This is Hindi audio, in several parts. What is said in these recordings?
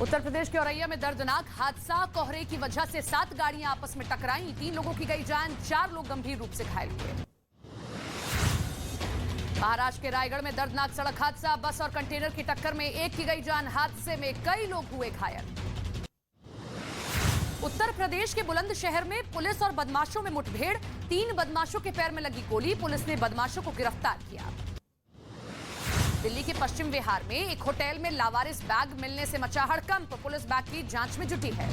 उत्तर प्रदेश के औरैया में दर्दनाक हादसा। कोहरे की वजह से 7 गाड़ियां आपस में टकराई। 3 लोगों की गई जान, 4 लोग गंभीर रूप से घायल हुए। महाराष्ट्र के रायगढ़ में दर्दनाक सड़क हादसा। बस और कंटेनर की टक्कर में एक की गई जान, हादसे में कई लोग हुए घायल। उत्तर प्रदेश के बुलंदशहर में पुलिस और बदमाशों में मुठभेड़। 3 बदमाशों के पैर में लगी गोली। पुलिस ने बदमाशों को गिरफ्तार किया। दिल्ली के पश्चिम विहार में एक होटल में लावारिस बैग मिलने से मचा हड़कंप। पुलिस बैग की जांच में जुटी है।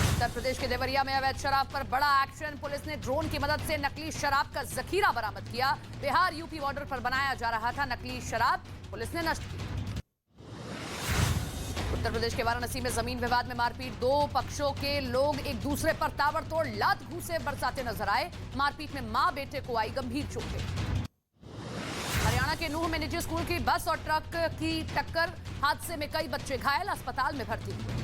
उत्तर प्रदेश के देवरिया में अवैध शराब पर बड़ा एक्शन। पुलिस ने ड्रोन की मदद से नकली शराब का जखीरा बरामद किया। बिहार यूपी बॉर्डर पर बनाया जा रहा था नकली शराब, पुलिस ने नष्ट की। उत्तर प्रदेश के वाराणसी में जमीन विवाद में मारपीट। 2 पक्षों के लोग एक दूसरे पर ताबड़तोड़ लात घूंसे बरसाते नजर आए। मारपीट में मां बेटे को आई गंभीर चोटें। हरियाणा के नूह में निजी स्कूल की बस और ट्रक की टक्कर। हादसे में कई बच्चे घायल, अस्पताल में भर्ती हुए।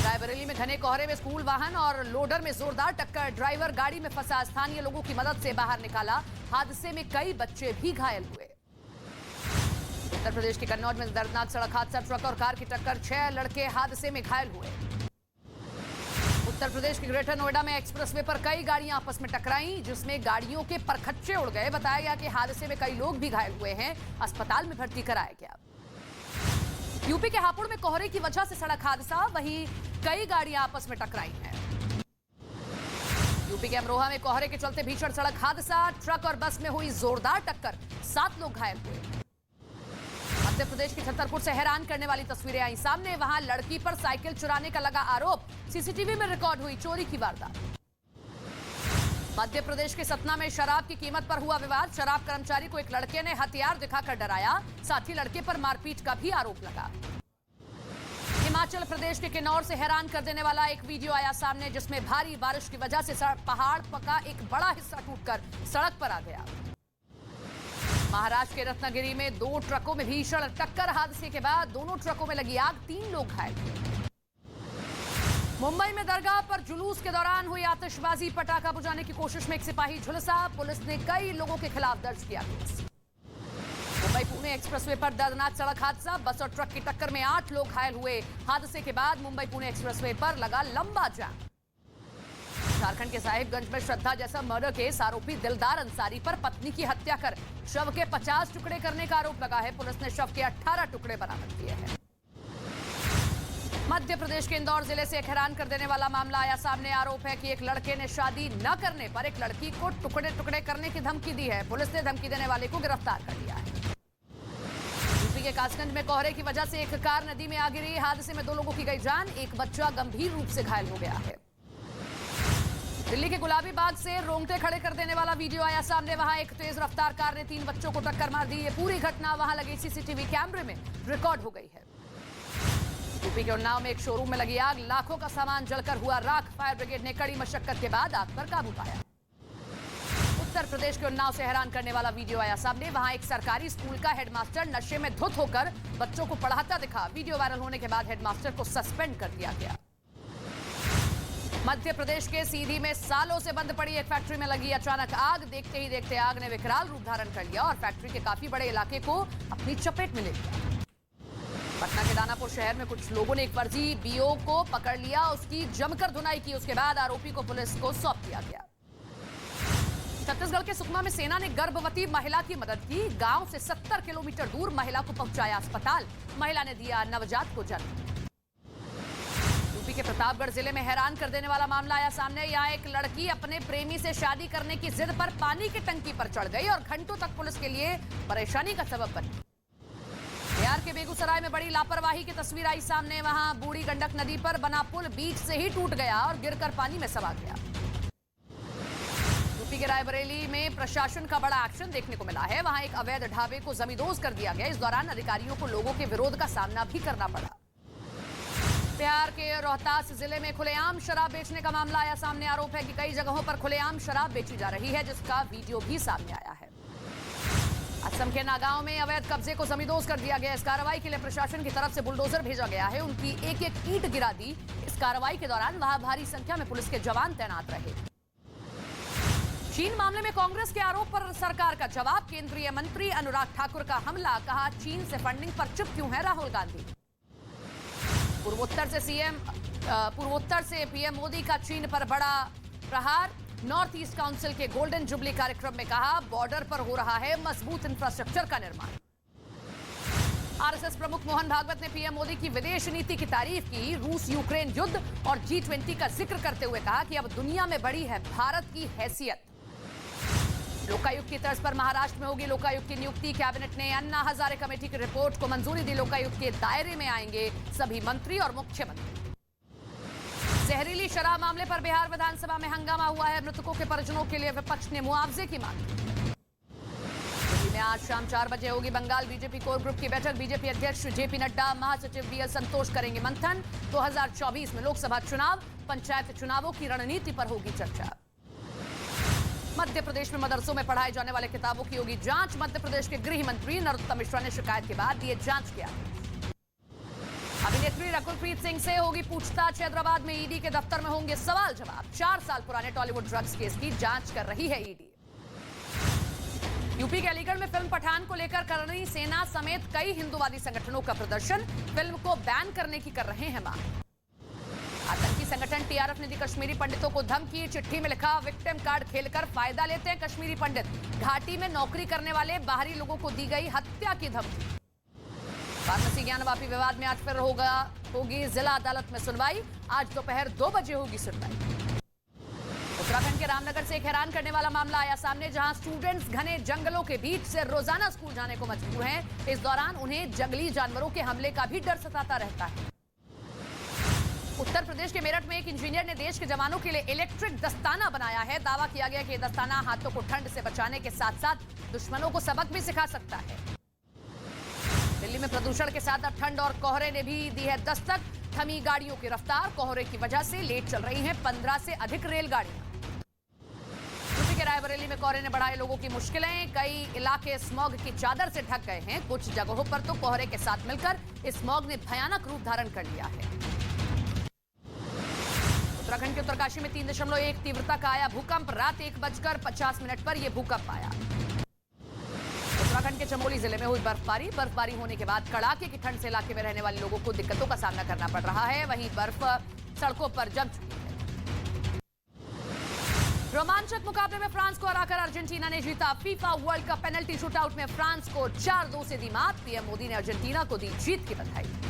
रायबरेली में घने कोहरे में स्कूल वाहन और लोडर में जोरदार टक्कर। ड्राइवर गाड़ी में फंसा स्थानीय लोगों की मदद से बाहर निकाला। हादसे में कई बच्चे भी घायल हुए। उत्तर प्रदेश के कन्नौज में दर्दनाक सड़क हादसा। ट्रक और कार की टक्कर, 6 लड़के हादसे में घायल हुए। उत्तर प्रदेश के ग्रेटर नोएडा में एक्सप्रेसवे पर कई गाड़ियां आपस में टकराई, जिसमें गाड़ियों के परखच्चे उड़ गए। बताया गया कि हादसे में कई लोग भी घायल हुए हैं, अस्पताल में भर्ती कराया गया। यूपी के हापुड़ में कोहरे की वजह से सड़क हादसा। वहीं कई गाड़ियां आपस में टकराई हैं। यूपी के अमरोहा में कोहरे के चलते भीषण सड़क हादसा। ट्रक और बस में हुई जोरदार टक्कर, 7 लोग घायल हुए। मध्य प्रदेश के छतरपुर से हैरान करने वाली तस्वीरें आई सामने। वहां लड़की पर साइकिल चुराने का लगा आरोप। सीसीटीवी में रिकॉर्ड हुई चोरी की वारदात। मध्य प्रदेश के सतना में शराब की कीमत पर हुआ विवाद। शराब कर्मचारी को एक लड़के ने हथियार दिखाकर डराया, साथ ही लड़के पर मारपीट का भी आरोप लगा। हिमाचल प्रदेश के किन्नौर से हैरान कर देने वाला एक वीडियो आया सामने, जिसमें भारी बारिश की वजह से पहाड़ का एक बड़ा हिस्सा टूटकर सड़क पर आ गया। महाराष्ट्र के रत्नागिरी में 2 ट्रकों में भीषण टक्कर। हादसे के बाद दोनों ट्रकों में लगी आग, 3 लोग घायल हुए। मुंबई में दरगाह पर जुलूस के दौरान हुई आतिशबाजी। पटाखा बुझाने की कोशिश में एक सिपाही झुलसा। पुलिस ने कई लोगों के खिलाफ दर्ज किया केस। मुंबई पुणे एक्सप्रेसवे पर दर्दनाक सड़क हादसा। बस और ट्रक की टक्कर में 8 लोग घायल हुए। हादसे के बाद मुंबई पुणे एक्सप्रेसवे पर लगा लंबा जाम। झारखंड के साहिबगंज में श्रद्धा जैसा मर्डर केस। आरोपी दिलदार अंसारी पर पत्नी की हत्या कर शव के 50 टुकड़े करने का आरोप लगा है। पुलिस ने शव के 18 टुकड़े बरामद किए हैं। मध्य प्रदेश के इंदौर जिले से एक हैरान कर देने वाला मामला आया सामने। आरोप है कि एक लड़के ने शादी न करने पर एक लड़की को टुकड़े टुकड़े करने की धमकी दी है। पुलिस ने धमकी देने वाले को गिरफ्तार कर लिया है। यूपी के कासगंज में कोहरे की वजह से एक कार नदी में आ गिरी। हादसे में 2 लोगों की गई जान, एक बच्चा गंभीर रूप से घायल हो गया है। दिल्ली के गुलाबी बाग से रोंगटे खड़े कर देने वाला वीडियो आया सामने। वहां एक तेज रफ्तार कार ने 3 बच्चों को टक्कर मार दी। ये पूरी घटना वहां लगे सीसीटीवी कैमरे में रिकॉर्ड हो गई है। यूपी के उन्नाव में एक शोरूम में लगी आग। लाखों का सामान जलकर हुआ राख। फायर ब्रिगेड ने कड़ी मशक्कत के बाद आग पर काबू पाया। उत्तर प्रदेश के उन्नाव से हैरान करने वाला वीडियो आया सामने। वहां एक सरकारी स्कूल का हेडमास्टर नशे में धुत होकर बच्चों को पढ़ाता दिखा। वीडियो वायरल होने के बाद हेडमास्टर को सस्पेंड कर दिया गया। मध्य प्रदेश के सीधी में सालों से बंद पड़ी एक फैक्ट्री में लगी अचानक आग। देखते ही देखते आग ने विकराल रूप धारण कर लिया और फैक्ट्री के काफी बड़े इलाके को अपनी चपेट में ले लिया। पटना के दानापुर शहर में कुछ लोगों ने एक फर्जी बीओ को पकड़ लिया। उसकी जमकर धुनाई की। उसके बाद आरोपी को पुलिस को सौंप दिया गया। छत्तीसगढ़ के सुकमा में सेना ने गर्भवती महिला की मदद की। गांव से 70 किलोमीटर दूर महिला को पहुंचाया अस्पताल। महिला ने दिया नवजात को जन्म। यूपी के प्रतापगढ़ जिले में हैरान कर देने वाला मामला आया सामने। यहाँ एक लड़की अपने प्रेमी से शादी करने की जिद पर पानी की टंकी पर चढ़ गई और घंटों तक पुलिस के लिए परेशानी का सबब बनी। बिहार के बेगूसराय में बड़ी लापरवाही की तस्वीर आई सामने। वहां बूढ़ी गंडक नदी पर बना पुल बीच से ही टूट गया और गिरकर पानी में समा गया। यूपी के रायबरेली में प्रशासन का बड़ा एक्शन देखने को मिला है। वहां एक अवैध ढाबे को जमींदोज कर दिया गया। इस दौरान अधिकारियों को लोगों के विरोध का सामना भी करना पड़ा। बिहार के रोहतास जिले में खुलेआम शराब बेचने का मामला आया सामने। आरोप है कि कई जगहों पर खुलेआम शराब बेची जा रही है, जिसका वीडियो भी सामने आया है। असम के नागांव में अवैध कब्जे को जमींदोज कर दिया गया। इस कार्रवाई के लिए प्रशासन की तरफ से बुलडोजर भेजा गया है। उनकी एक-एक ईंट गिरा दी। इस कार्रवाई के दौरान वहां भारी संख्या में पुलिस के जवान तैनात रहे। चीन मामले में कांग्रेस के आरोप पर सरकार का जवाब। केंद्रीय मंत्री अनुराग ठाकुर का हमला, कहा चीन से फंडिंग पर चुप क्यों है राहुल गांधी। पूर्वोत्तर से पीएम मोदी का चीन पर बड़ा प्रहार। नॉर्थ ईस्ट काउंसिल के गोल्डन जुबली कार्यक्रम में कहा बॉर्डर पर हो रहा है मजबूत इंफ्रास्ट्रक्चर का निर्माण। आरएसएस प्रमुख मोहन भागवत ने पीएम मोदी की विदेश नीति की तारीफ की। रूस यूक्रेन युद्ध और G20 का जिक्र करते हुए कहा कि अब दुनिया में बड़ी है भारत की हैसियत। लोकायुक्त की तर्ज पर महाराष्ट्र में होगी लोकायुक्त की नियुक्ति। कैबिनेट ने अन्ना हजारे कमेटी की रिपोर्ट को मंजूरी दी। लोकायुक्त के दायरे में आएंगे सभी मंत्री और मुख्यमंत्री। जहरीली शराब मामले पर बिहार विधानसभा में हंगामा हुआ है। मृतकों के परिजनों के लिए विपक्ष ने मुआवजे की मांग की। दिल्ली में आज शाम 4 बजे होगी बंगाल बीजेपी कोर ग्रुप की बैठक। बीजेपी अध्यक्ष जेपी नड्डा, महासचिव बीएल संतोष करेंगे मंथन। 2024 में लोकसभा चुनाव, पंचायत चुनावों की रणनीति पर होगी चर्चा। मध्य प्रदेश में मदरसों में पढ़ाए जाने वाले किताबों की होगी जांच। मध्य प्रदेश के गृह मंत्री नरोत्तम मिश्रा ने शिकायत के बाद दिए जांच के आदेश। अभिनेत्री रकुलप्रीत सिंह से होगी पूछताछ। हैदराबाद में ईडी के दफ्तर में होंगे सवाल जवाब। 4 साल पुराने टॉलीवुड ड्रग्स केस की जांच कर रही है ईडी। यूपी के अलीगढ़ में फिल्म पठान को लेकर करनी सेना समेत कई हिंदूवादी संगठनों का प्रदर्शन। फिल्म को बैन करने की कर रहे हैं मांग। आतंकी संगठन टीआरएफ ने दी कश्मीरी पंडितों को धमकी। चिट्ठी में लिखा विक्टिम कार्ड खेलकर फायदा लेते हैं कश्मीरी पंडित। घाटी में नौकरी करने वाले बाहरी लोगों को दी गई हत्या की धमकी। फार्मेसी ज्ञानवापी विवाद में आज फिर होगी जिला अदालत में सुनवाई। आज दोपहर 2 बजे होगी सुनवाई। उत्तराखंड के रामनगर से एक हैरान करने वाला मामला आया सामने, जहां स्टूडेंट्स घने जंगलों के बीच से रोजाना स्कूल जाने को मजबूर हैं। इस दौरान उन्हें जंगली जानवरों के हमले का भी डर सताता रहता है। उत्तर प्रदेश के मेरठ में एक इंजीनियर ने देश के जवानों के लिए इलेक्ट्रिक दस्ताना बनाया है। दावा किया गया कि यह दस्ताना हाथों को ठंड से बचाने के साथ साथ दुश्मनों को सबक भी सिखा सकता है। दिल्ली में प्रदूषण के साथ अब ठंड और कोहरे ने भी दी है दस्तक। थमी गाड़ियों की रफ्तार, कोहरे की वजह से लेट चल रही हैं 15 से अधिक रेलगाड़ियां। यूपी के रायबरेली में कोहरे ने बढ़ाई लोगों की मुश्किलें। कई इलाके स्मॉग की चादर से ढक गए हैं। कुछ जगहों पर तो कोहरे के साथ मिलकर इस स्मॉग ने भयानक रूप धारण कर लिया है। उत्तराखंड के उत्तरकाशी में 3.1 तीव्रता का आया भूकंप। रात 1:50 पर यह भूकंप आया। उत्तराखंड के चमोली जिले में हुई बर्फबारी होने के बाद कड़ाके की ठंड से इलाके में रहने वाले लोगों को दिक्कतों का सामना करना पड़ रहा है। वहीं बर्फ सड़कों पर जम चुकी है। रोमांचक मुकाबले में फ्रांस को हराकर अर्जेंटीना ने जीता FIFA world cup. Penalty shootout में फ्रांस को 4-2 से दी मात। पीएम मोदी ने अर्जेंटीना को दी जीत की बधाई।